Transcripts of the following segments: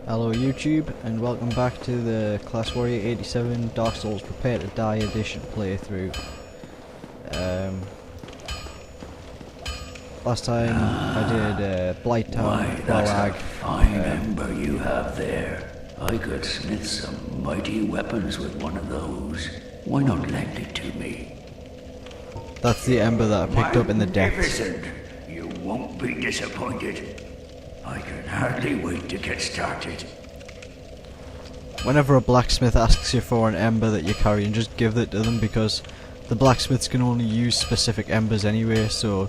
Hello YouTube, and welcome back to the Classwarrior87 Dark Souls Prepare to Die edition playthrough. Last time I did Blight Town, That's a fine ember you have there. I could smith some mighty weapons with one of those. Why not lend it to me? That's the ember that I picked up in the depths. Magnificent. You won't be disappointed. I can hardly wait to get started. Whenever a blacksmith asks you for an ember that you're carrying, just give it to them, because the blacksmiths can only use specific embers anyway, so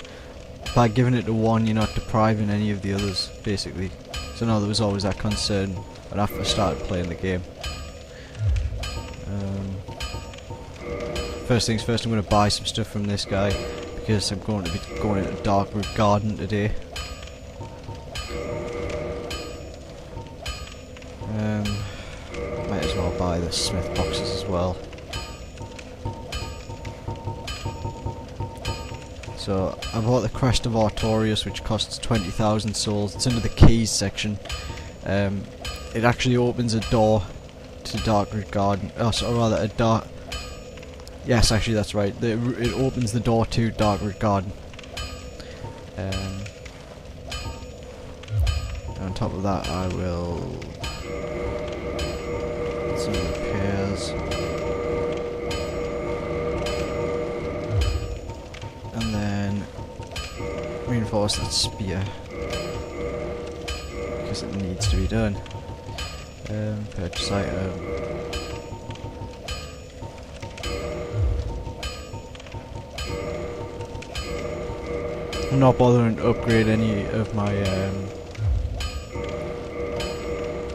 by giving it to one you're not depriving any of the others, basically. So no, there was always that concern when I first started playing the game. First things first, I'm going to buy some stuff from this guy, because I'm going to be going into Darkroot Garden today. Might as well buy the smith boxes as well. So I bought the Crest of Artorius, which costs 20,000 souls. It's under the keys section. It actually opens a door to Darkroot Garden. Oh, so rather a dark. Yes, actually that's right. It opens the door to Darkroot Garden. On top of that, I will some repairs, and then reinforce that spear because it needs to be done. Purchase item. I'm not bothering to upgrade any of my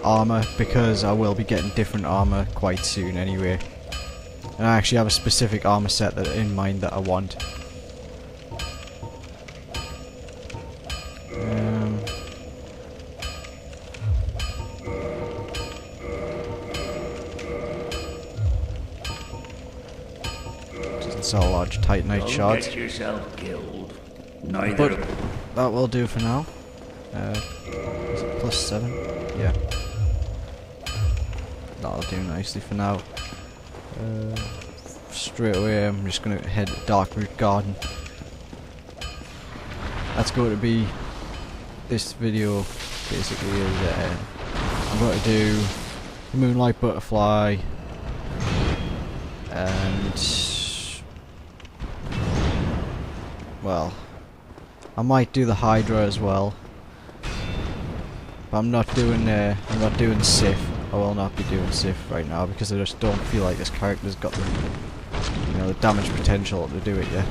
armor, because I will be getting different armor quite soon anyway. And I actually have a specific armor set that in mind that I want. Doesn't sell large titanite shards. Get yourself killed. But that will do for now. Is it +7? Yeah. That'll do nicely for now. Straight away I'm just going to head to Darkroot Garden. That's going to be this video, basically, is I'm going to do the Moonlight Butterfly and, well, I might do the Hydra as well, but I'm not doing Sif. I will not be doing Sif right now because I just don't feel like this character's got the damage potential to do it yet.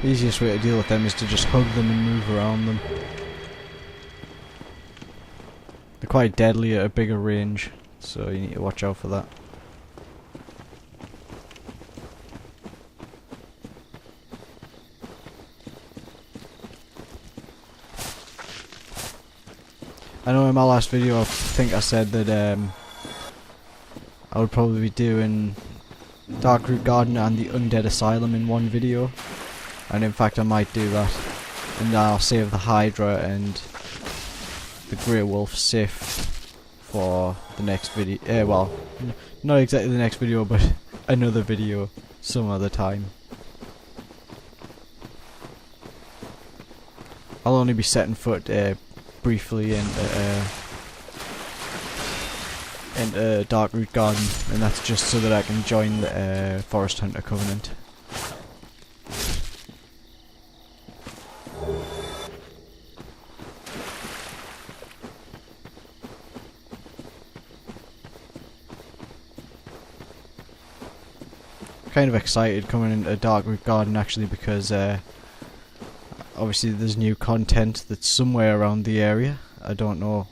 The easiest way to deal with them is to just hug them and move around them. They're quite deadly at a bigger range, so you need to watch out for that. I know in my last video I think I said that I would probably be doing Darkroot Garden and the Undead Asylum in one video. And in fact I might do that, and I'll save the Hydra and the Grey Wolf Sif for the next video. Well, not exactly the next video, but another video some other time. I'll only be setting foot briefly into Darkroot Garden, and that's just so that I can join the Forest Hunter Covenant. kind of excited coming into Darkroot Garden actually because obviously there's new content that's somewhere around the area. I don't know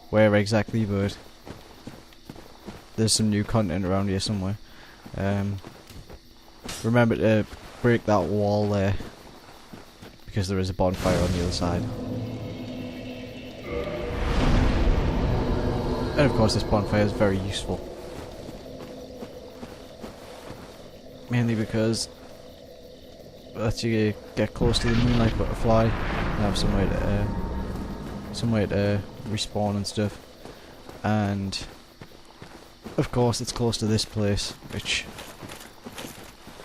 where exactly, but there's some new content around here somewhere. Remember to break that wall there because there is a bonfire on the other side. And of course this bonfire is very useful. Mainly because it lets you get close to the Moonlight Butterfly and have some way to respawn and stuff. And of course it's close to this place, which,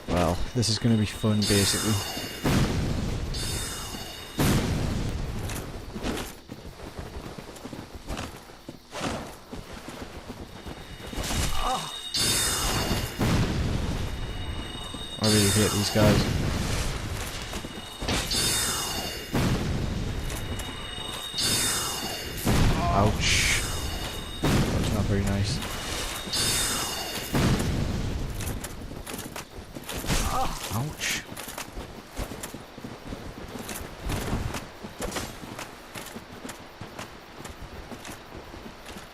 well, this is going to be fun basically. I really hate these guys. Ouch. That's not very nice. Ouch.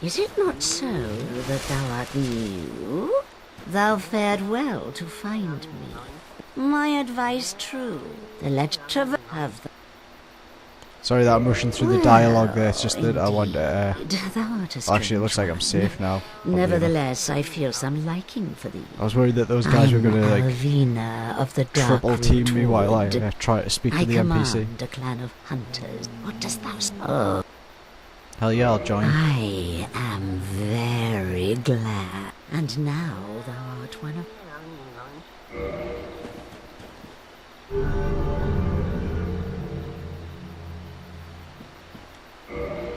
Is it not so that thou art new? Thou fared well to find me. My advice true. The lecture have the... Sorry that I'm rushing through the dialogue there, it's just that I want Thou art a actually it looks like I'm strange safe now. one. Nevertheless, I feel some liking for thee. I was worried that those guys were going to like Alvina of the triple team me while I Darkroot. try to speak I to the NPC. command a clan of hunters. What dost thou say? Oh, Hell yeah, I'll join. I am very glad. And now thou art one of...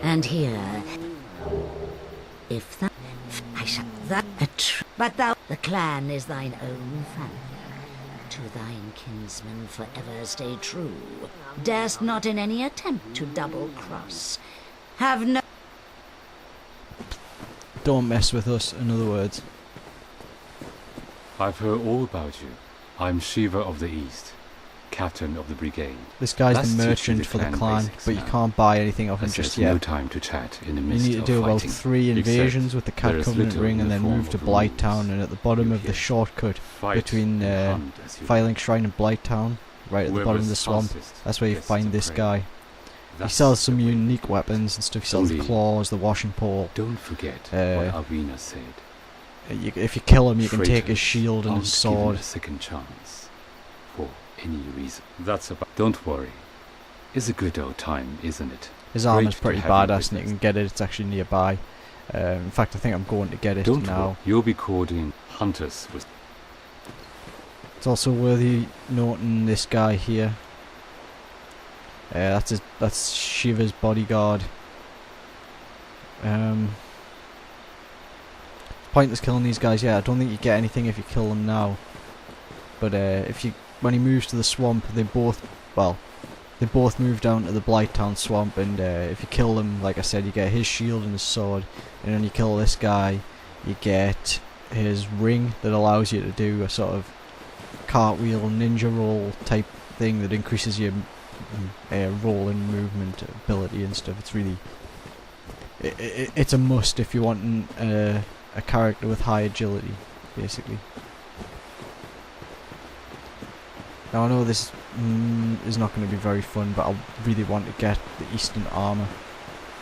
And here, if thou... I shall... That... But thou... The clan is thine own family. To thine kinsman forever stay true. Darest not in any attempt to double-cross. Have no... Don't mess with us, in other words. I've heard all about you. I'm Shiva of the East, captain of the brigade. This guy's Let's the teach you merchant the for the clan clan, basics but you now. can't buy anything off him As just there's no yet. time to chat in the You midst need to of do about fighting. 3 invasions with the there Cat is Covenant little ring in and the then form move to of rules. Blighttown, and at the bottom You of the can shortcut Fight between and hunt as you Firelink Shrine and Blighttown, right at the bottom of the Whoever's swamp, fastest that's where you gets find to this prey. guy. He That's sells some the way. unique weapons and stuff. He sells the Only claws, the washing pole. Don't forget Uh, what Alvina said. If you kill him, you can take his Traitors shield and aren't his given sword. a second chance for any reason. That's about. Don't worry. It's a good old time, isn't it? His Great armor's to pretty have you badass with and you us. can get it, it's actually nearby. In fact, I think I'm going to get it Don't now. worry. You'll be called in hunters with. It's also worthy noting this guy here. That's Shiva's bodyguard. Pointless killing these guys. Yeah, I don't think you get anything if you kill them now. But when he moves to the swamp, they both move down to the Blighttown swamp, and if you kill them, like I said, you get his shield and his sword. And when you kill this guy, you get his ring that allows you to do a sort of cartwheel ninja roll type thing that increases your roll and movement ability and stuff. It's really it's a must if you want a character with high agility, basically. Now I know this is not going to be very fun, but I really want to get the Eastern armor.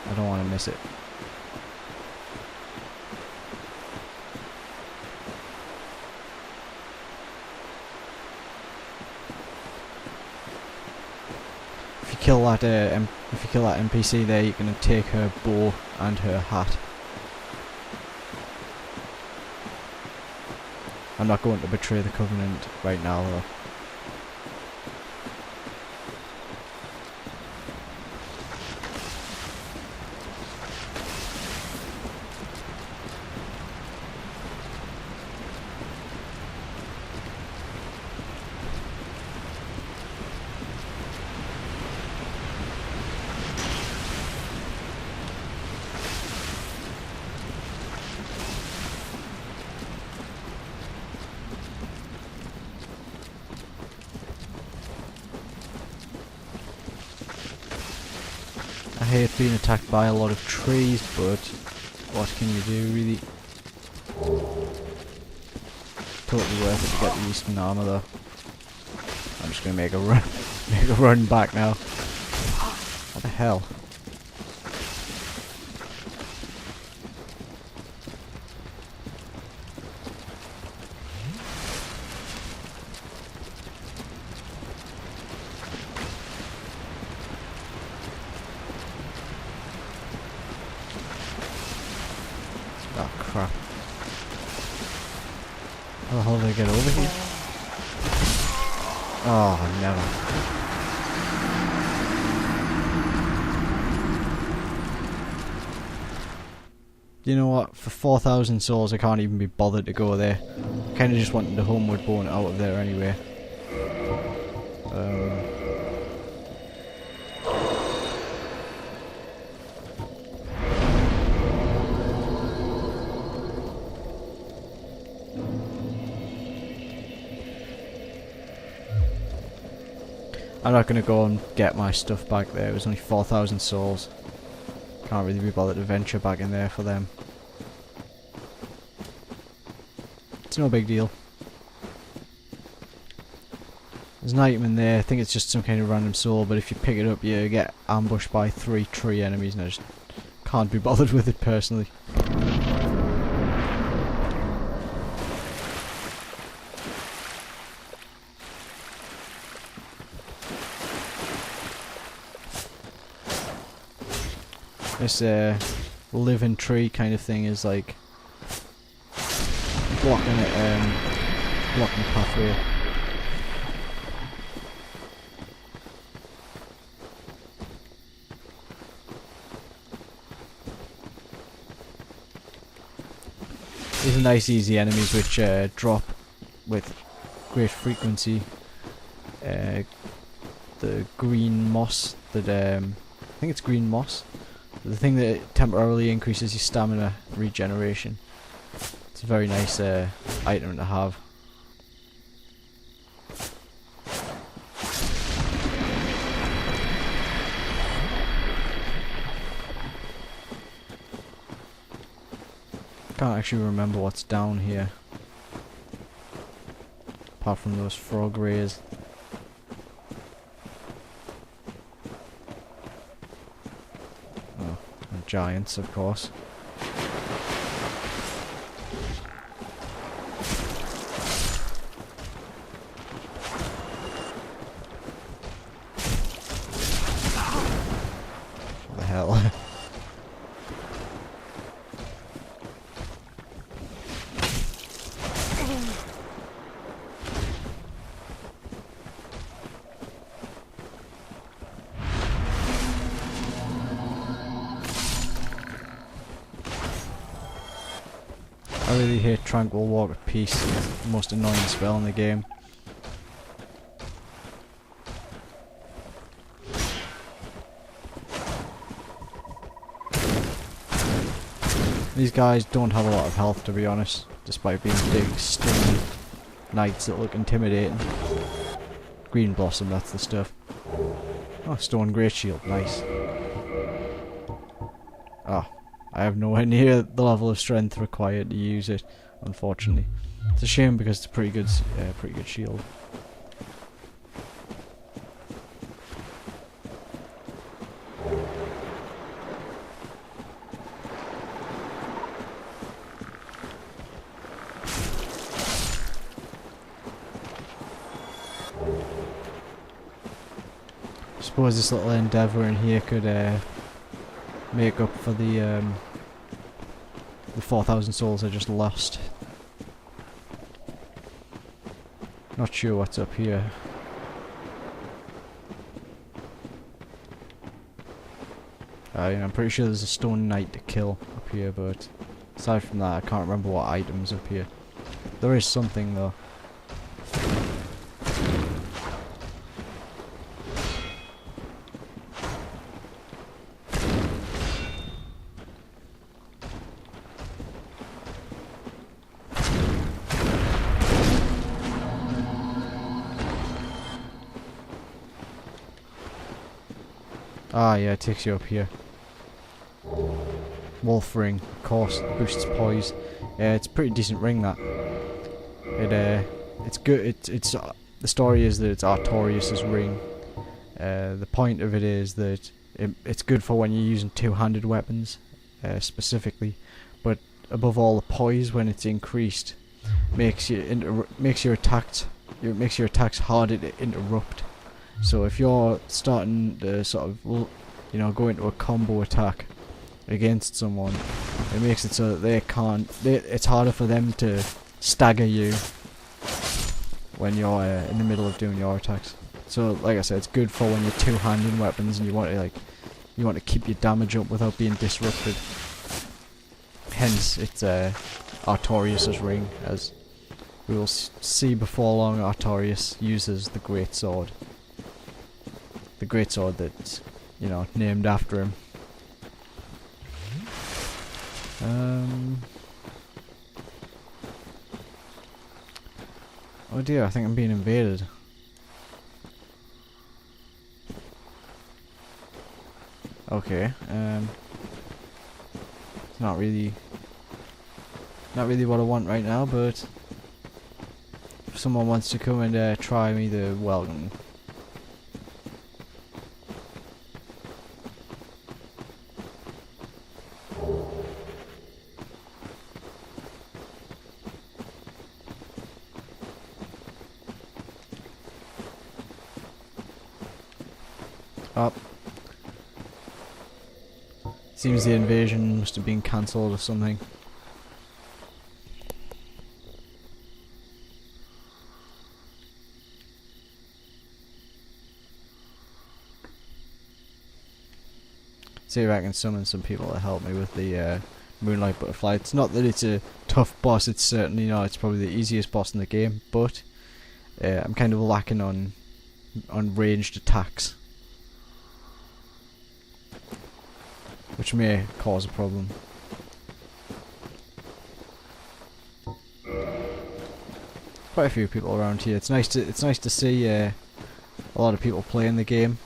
I don't want to miss it. If you kill that NPC there, you're going to take her bow and her hat. I'm not going to betray the Covenant right now though. hate being attacked by a lot of trees, but what can you do, really? Totally worth it to get the Eastern armor, though. I'm just gonna make a run, make a run back now. What the hell? Oh crap. How the hell did I get over here? Oh, never. You know what? For 4,000 souls I can't even be bothered to go there. I kinda just wanted the homeward bone out of there anyway. I'm not going to go and get my stuff back there. It was only 4,000 souls. Can't really be bothered to venture back in there for them. It's no big deal. There's an item in there. I think it's just some kind of random soul, but if you pick it up you get ambushed by 3 tree enemies, and I just can't be bothered with it personally. This living tree kind of thing is like blocking it, blocking the pathway. These are nice easy enemies which drop with great frequency. The green moss that I think it's green moss. The thing that temporarily increases your stamina regeneration. It's a very nice item to have. Can't actually remember what's down here. Apart from those frog rays. Giants, of course. What the hell? I really hate Tranquil Walk of Peace. It's the most annoying spell in the game. These guys don't have a lot of health, to be honest, despite being big, stone knights that look intimidating. Green Blossom, that's the stuff. Oh, Stone Great Shield, nice. Oh. I have nowhere near the level of strength required to use it, unfortunately. It's a shame because it's a pretty good shield. I suppose this little endeavour in here could make up for the 4,000 souls I just lost. Not sure what's up here. I'm pretty sure there's a stone knight to kill up here, but aside from that I can't remember what items up here. There is something though. Ah, yeah, it takes you up here. wolf ring, of course, boosts poise. It's a pretty decent ring, that. It's good. The story is that it's Artorias' ring. The point of it is that it's good for when you're using two-handed weapons, specifically. But above all, the poise, when it's increased, makes your attacks harder to interrupt. So if you're starting to sort of, you know, go into a combo attack against someone, it makes it so that it's harder for them to stagger you when you're in the middle of doing your attacks. So, like I said, it's good for when you're two-handed weapons and you want to keep your damage up without being disrupted. Hence, it's Artorias' ring, as we will see before long. Artorias uses the great sword. The great sword that's, you know, named after him. Oh dear, I think I'm being invaded. Okay, it's not really what I want right now, but if someone wants to come and try me, they're welcome. Up. Seems the invasion must have been cancelled or something. See if I can summon some people to help me with the Moonlight Butterfly. It's not that it's a tough boss, it's certainly not. It's probably the easiest boss in the game, but I'm kind of lacking on ranged attacks, which may cause a problem. Quite a few people around here. It's nice to see a lot of people playing the game,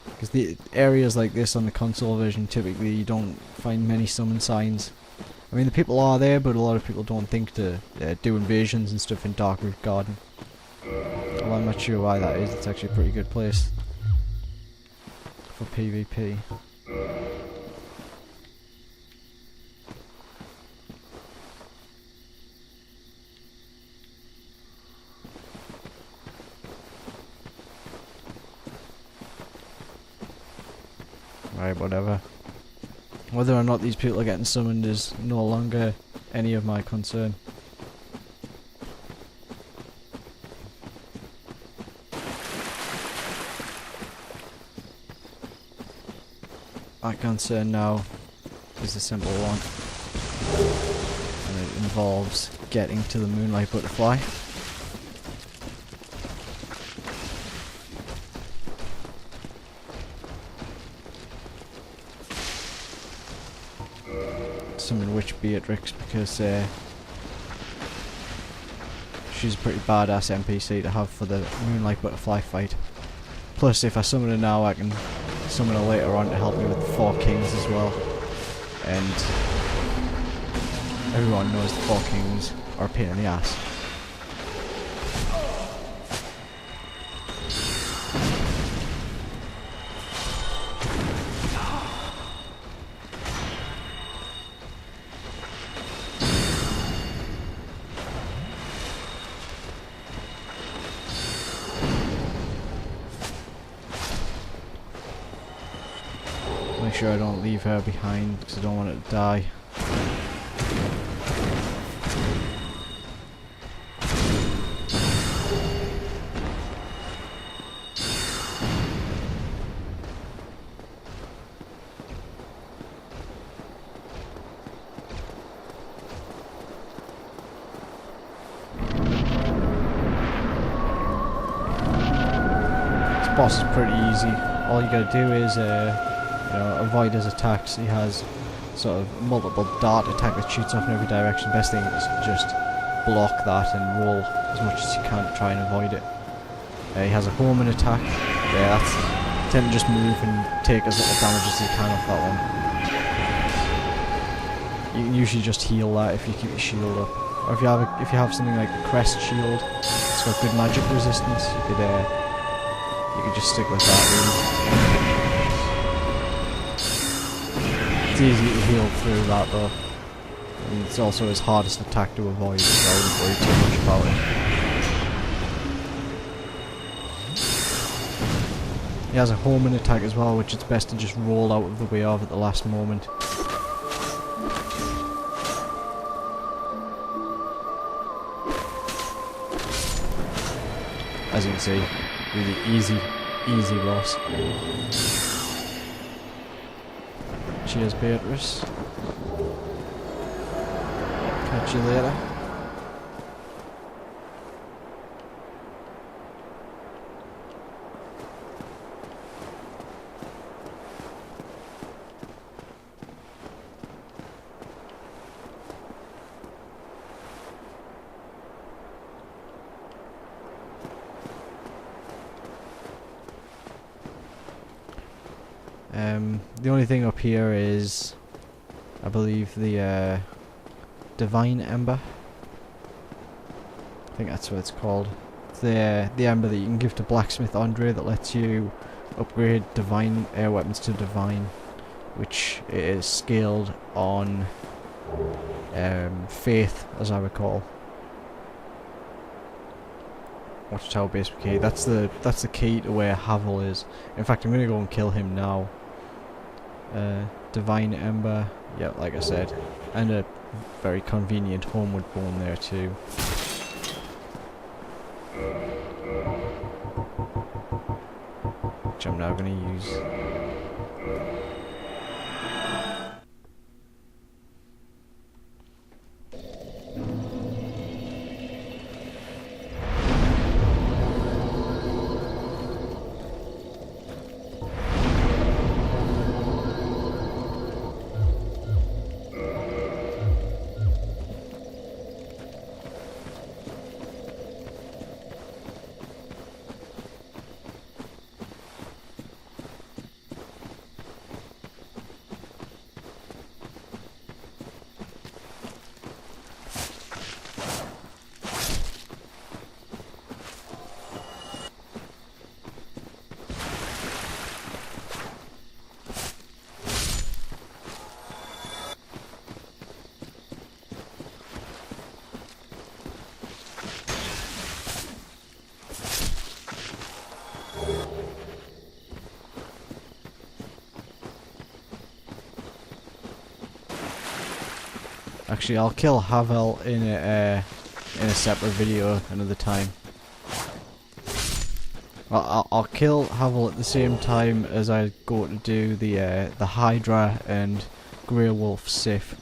because the areas like this on the console version, typically you don't find many summon signs. I mean, the people are there, but a lot of people don't think to do invasions and stuff in Darkroot Garden. Well, I'm not sure why that is. It's actually a pretty good place for PvP. Right, whatever. Whether or not these people are getting summoned is no longer any of my concern. My concern now is the simple one, and it involves getting to the Moonlight Butterfly. Summon Witch Beatrix, because she's a pretty badass NPC to have for the Moonlight Butterfly fight. Plus, if I summon her now, I can summon her later on to help me with the Four Kings as well. And everyone knows the Four Kings are a pain in the ass. Make sure I don't leave her behind, because I don't want her to die. This boss is pretty easy. All you gotta do is avoid his attacks. He has sort of multiple dart attack that shoots off in every direction. Best thing is just block that and roll as much as you can to try and avoid it. He has a homing attack. Yeah, that's tend to just move and take as little damage as you can off that one. You can usually just heal that if you keep your shield up. Or if you have something like the crest shield, it's got good magic resistance. You could just stick with that. Really. It's easy to heal through that though. And it's also his hardest attack to avoid, so I wouldn't worry too much about it. He has a homing attack as well, which it's best to just roll out of the way of at the last moment. As you can see, really easy boss. Cheers, Beatrice. Catch you later. The only thing up here is, I believe, the Divine Ember. I think that's what it's called. It's the ember that you can give to Blacksmith Andre that lets you upgrade divine air weapons to divine, which is scaled on faith, as I recall. Watchtower Base Key. That's the key to where Havel is. In fact, I'm gonna go and kill him now. Divine Ember, yeah, like I said, and a very convenient Homeward Bone there too. Which I'm now going to use. Actually, I'll kill Havel in a separate video another time. Well, I'll kill Havel at the same time as I go to do the Hydra and Grey Wolf Sif.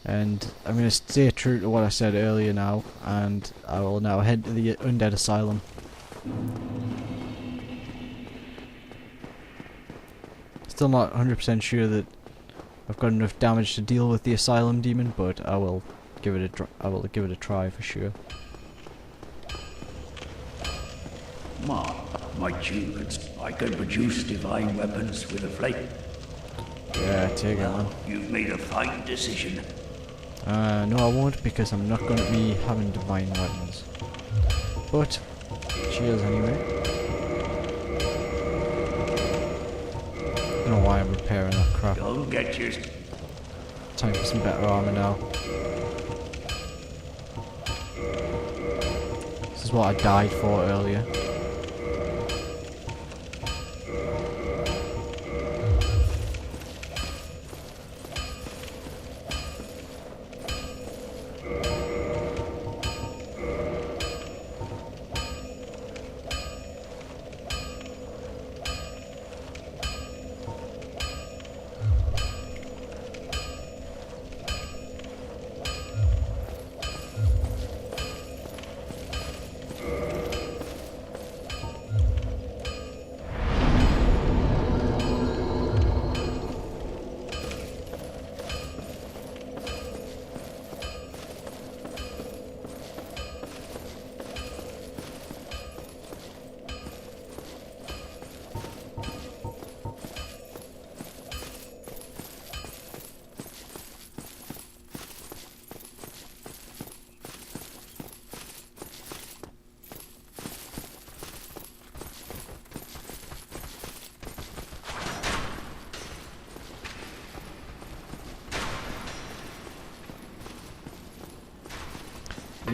And I'm going to stay true to what I said earlier now, and I will now head to the Undead Asylum. Still not 100% sure that I've got enough damage to deal with the Asylum Demon, but I will give it a try for sure. I can produce divine weapons with a flame. Yeah, take it, man. You've made a fine decision. No I won't, because I'm not going to be having divine weapons. But, cheers anyway. I don't know why I'm repairing that crap. Don't get your... Time for some better armor now. This is what I died for earlier.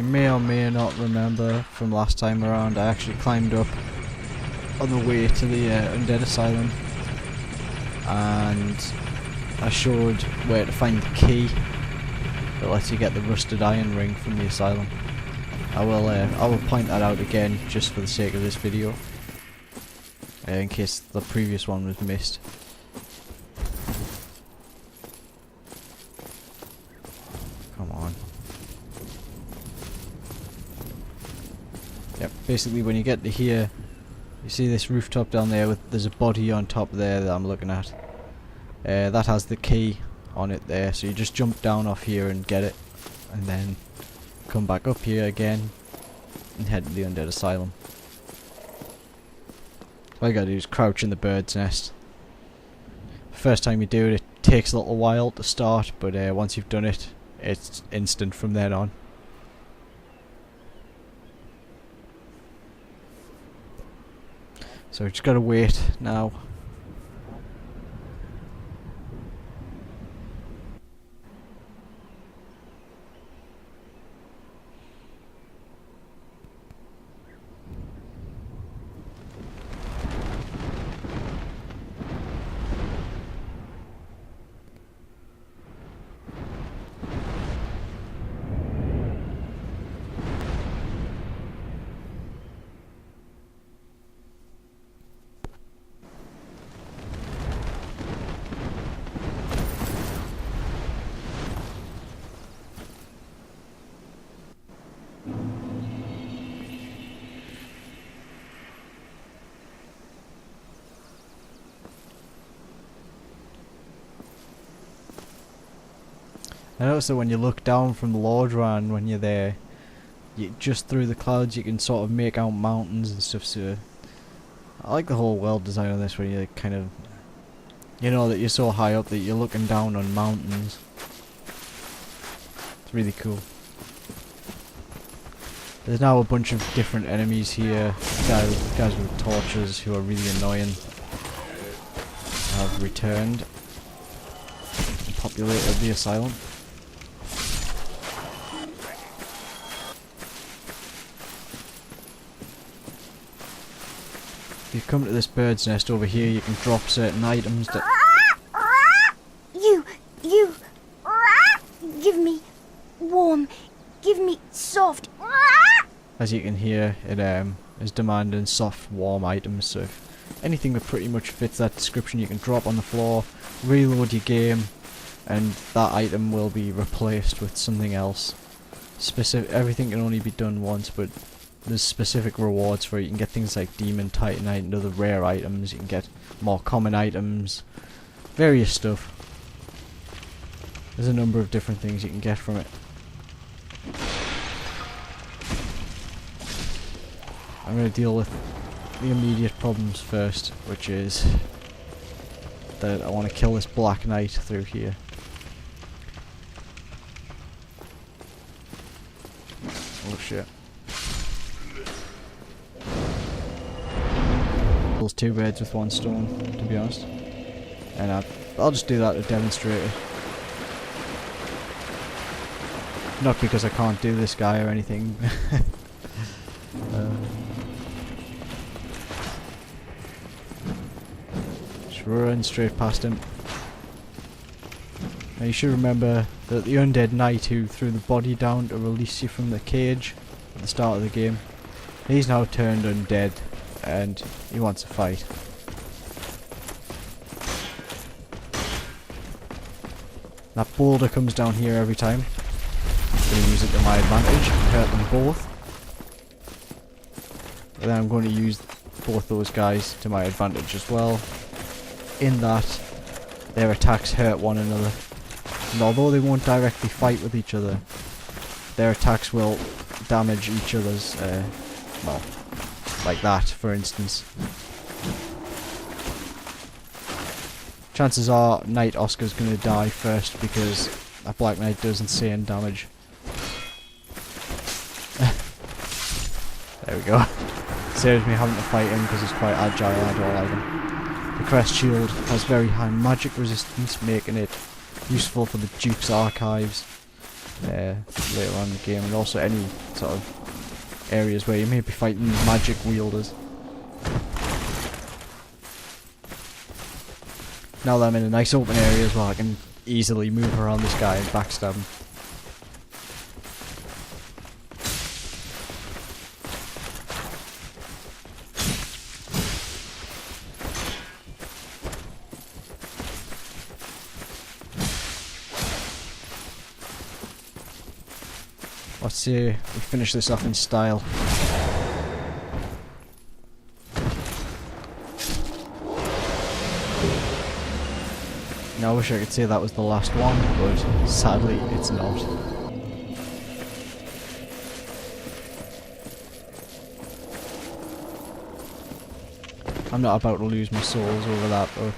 you may or may not remember from last time around, I actually climbed up on the way to the Undead Asylum, and I showed where to find the key that lets you get the rusted iron ring from the asylum. I will point that out again just for the sake of this video, in case the previous one was missed. Come on. Yep, basically when you get to here, you see this rooftop down there there's a body on top there that I'm looking at. That has the key on it there, so you just jump down off here and get it, and then come back up here again and head to the Undead Asylum. All you gotta do is crouch in the bird's nest. First time you do it, it takes a little while to start, but once you've done it, it's instant from then on. So we just gotta wait now. I notice that when you look down from the Lord Run when you're there, just through the clouds you can sort of make out mountains and stuff, so I like the whole world design on this, where you kind of, you know that you're so high up that you're looking down on mountains. It's really cool. There's now a bunch of different enemies here, guys with torches who are really annoying have returned and populated the asylum. If you come to this bird's nest over here, you can drop certain items that... You, give me warm, give me soft. As you can hear, it is demanding soft, warm items, so if anything that pretty much fits that description you can drop on the floor, reload your game, and that item will be replaced with something else. Everything can only be done once, but there's specific rewards for it. You can get things like Demon Titanite and other rare items, you can get more common items, various stuff. There's a number of different things you can get from it. I'm going to deal with the immediate problems first, which is that I want to kill this Black Knight through here. Oh shit. Kills two birds with one stone, to be honest. And I'll just do that to demonstrate it. Not because I can't do this guy or anything. Just run straight past him. Now you should remember that the Undead Knight who threw the body down to release you from the cage at the start of the game, he's now turned undead and he wants to fight. That boulder comes down here every time. I'm going to use it to my advantage, hurt them both. And then I'm going to use both those guys to my advantage as well, in that their attacks hurt one another. And although they won't directly fight with each other, their attacks will damage each other's, well, like that, for instance. Chances are Knight Oscar's going to die first because that Black Knight does insane damage. There we go. Saves me having to fight him because he's quite agile, I don't like him. The Crest Shield has very high magic resistance, making it useful for the Duke's archives. later on in the game, and also any sort of areas where you may be fighting magic wielders. Now that I'm in a nice open area as well, I can easily move around this guy and backstab him. Let's see, we finish this off in style. Now I wish I could say that was the last one, but sadly it's not. I'm not about to lose my souls over that though.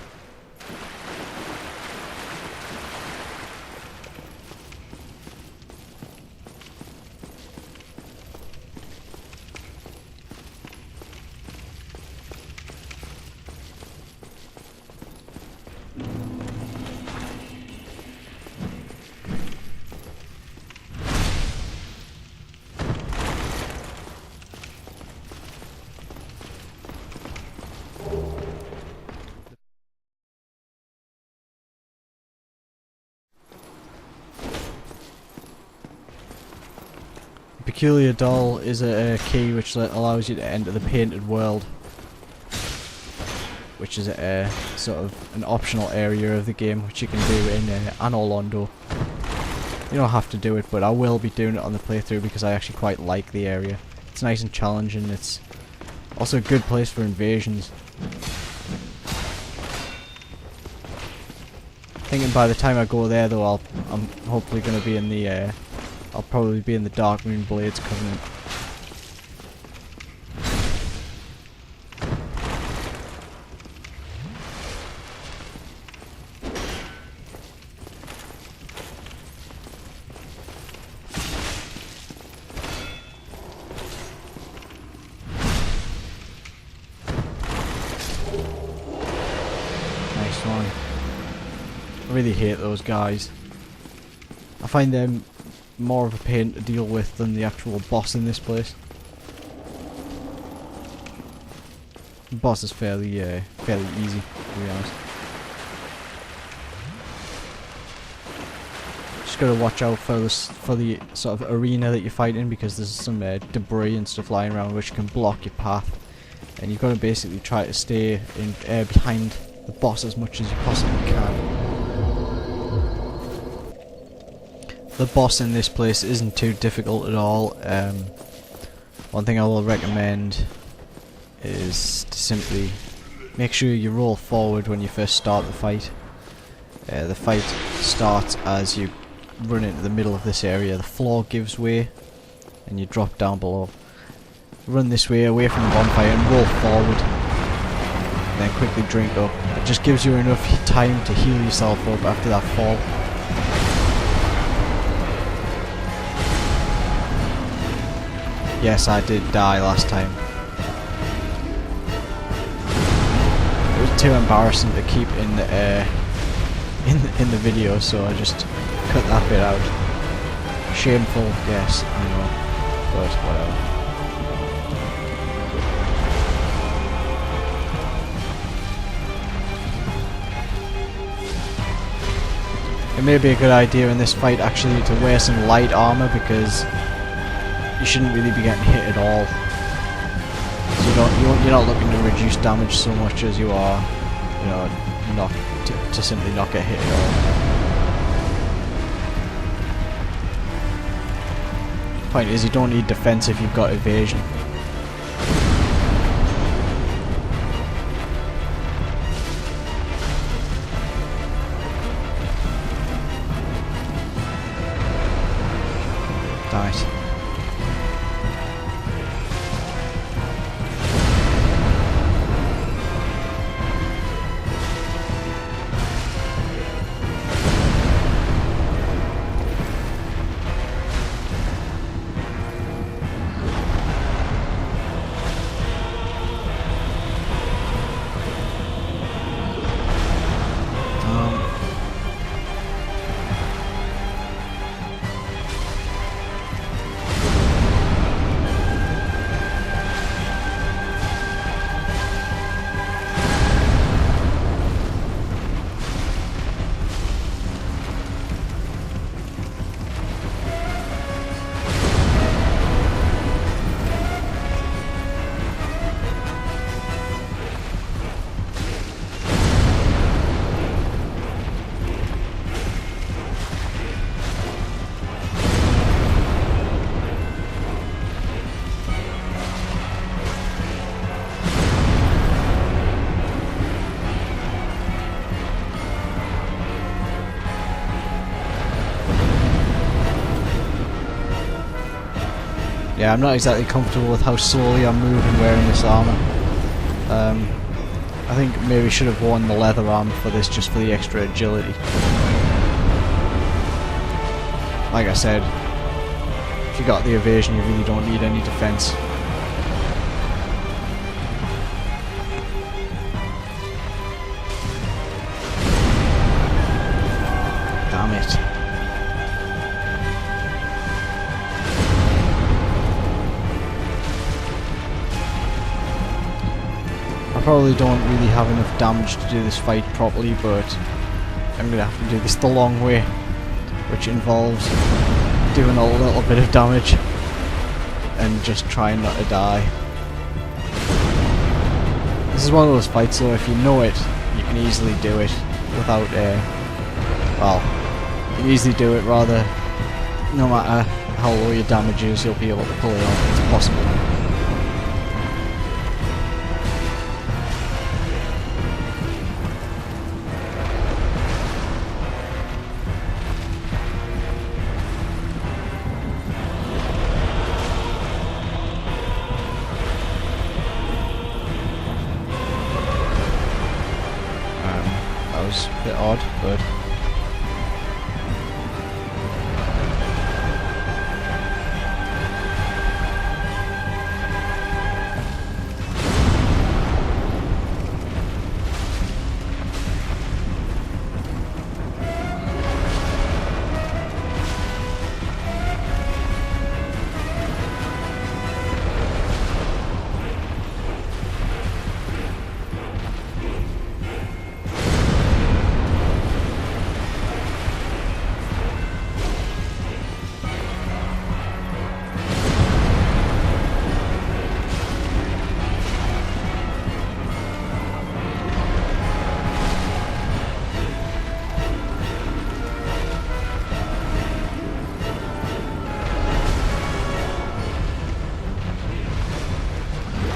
Peculiar doll is a key which allows you to enter the painted world, which is a sort of an optional area of the game which you can do in Anolondo. You don't have to do it, but I will be doing it on the playthrough because I actually quite like the area. It's nice and challenging. It's also a good place for invasions. Thinking by the time I go there though, I'm hopefully going to be in the I'll probably be in the Dark Moon Blades Covenant. Nice one. I really hate those guys. I find them more of a pain to deal with than the actual boss in this place. The boss is fairly easy, to be honest. Just gotta watch out for the sort of arena that you fight in, because there's some debris and stuff lying around which can block your path, and you've got to basically try to stay in behind the boss as much as you possibly can. The boss in this place isn't too difficult at all. One thing I will recommend is to simply make sure you roll forward when you first start the fight. The fight starts as you run into the middle of this area. The floor gives way and you drop down below. Run this way away from the bonfire and roll forward. Then quickly drink up. It just gives you enough time to heal yourself up after that fall. Yes, I did die last time. It was too embarrassing to keep in the in the video, so I just cut that bit out. Shameful, yes, I know, but whatever. It may be a good idea in this fight actually to wear some light armor, because you shouldn't really be getting hit at all. So you're not looking to reduce damage so much as you are, you know, not to simply not get hit at all. Point is, you don't need defense if you've got evasion. Nice. Yeah, I'm not exactly comfortable with how slowly I'm moving wearing this armour. I think maybe should have worn the leather armour for this, just for the extra agility. Like I said, if you got the evasion, you really don't need any defence. Damn it. I probably don't really have enough damage to do this fight properly, but I'm gonna have to do this the long way, which involves doing a little bit of damage and just trying not to die. This is one of those fights, so if you know it, you can easily do it without well, you can easily do it rather, no matter how low your damage is, you'll be able to pull it off. It's possible. That was a bit odd, but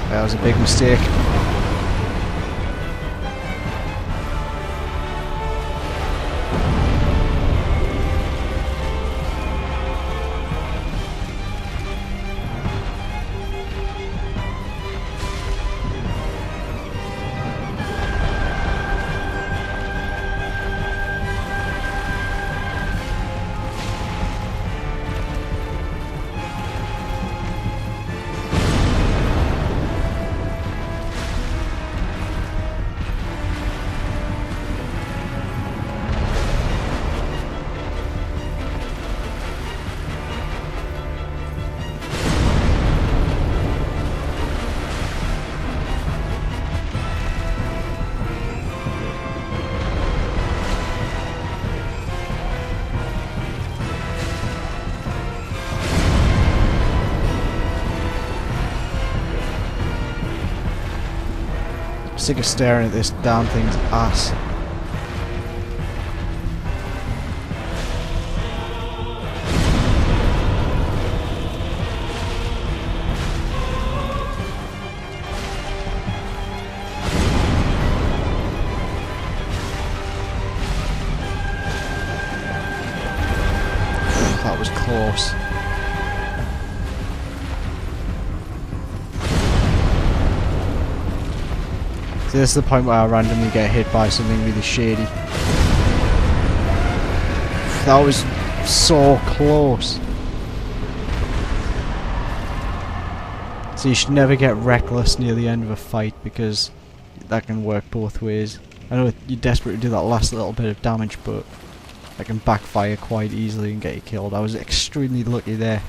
that was a big mistake. Sick of staring at this damn thing's ass. That was close. So this is the point where I randomly get hit by something really shady. That was so close. So you should never get reckless near the end of a fight, because that can work both ways. I know you're desperate to do that last little bit of damage, but that can backfire quite easily and get you killed. I was extremely lucky there.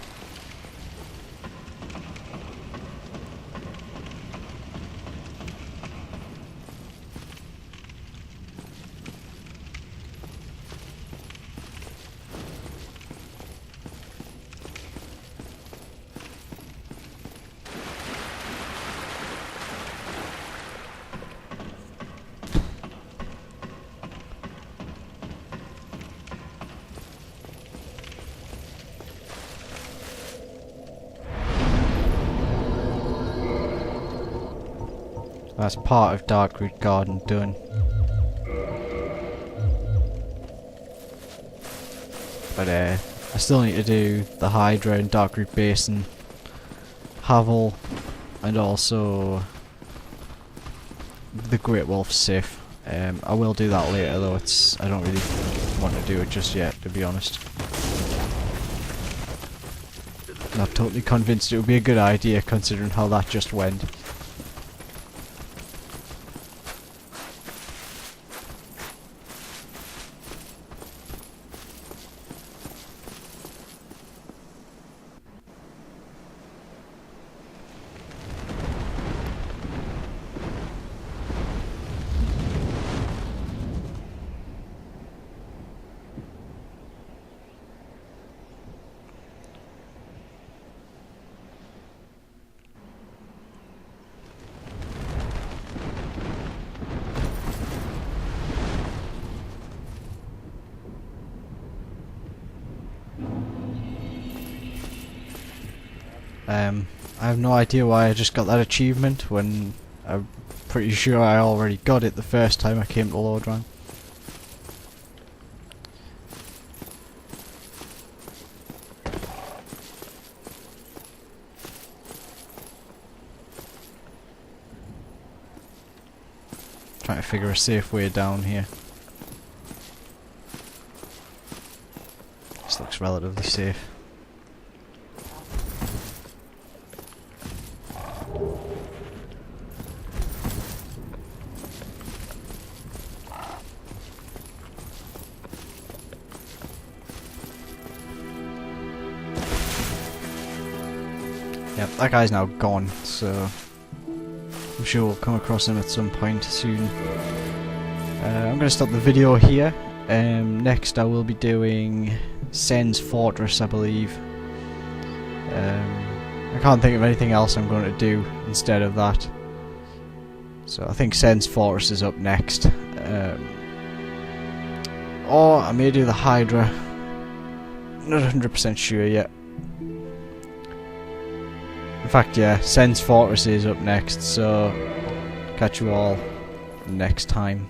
That's part of Darkroot Garden done. But I still need to do the Hydra and Darkroot Basin Havel, and also the Great Wolf safe. I will do that later though, I don't really want to do it just yet, to be honest. Not totally convinced it would be a good idea considering how that just went. I have no idea why I just got that achievement when I'm pretty sure I already got it the first time I came to Lordran. Trying to figure a safe way down here. This looks relatively safe. Yep, that guy's now gone, so I'm sure we'll come across him at some point soon. I'm going to stop the video here. Next I will be doing Sen's Fortress, I believe. I can't think of anything else I'm going to do instead of that. So I think Sen's Fortress is up next. Or I may do the Hydra. Not 100% sure yet. In fact, yeah, Sen's Fortress is up next, so catch you all next time.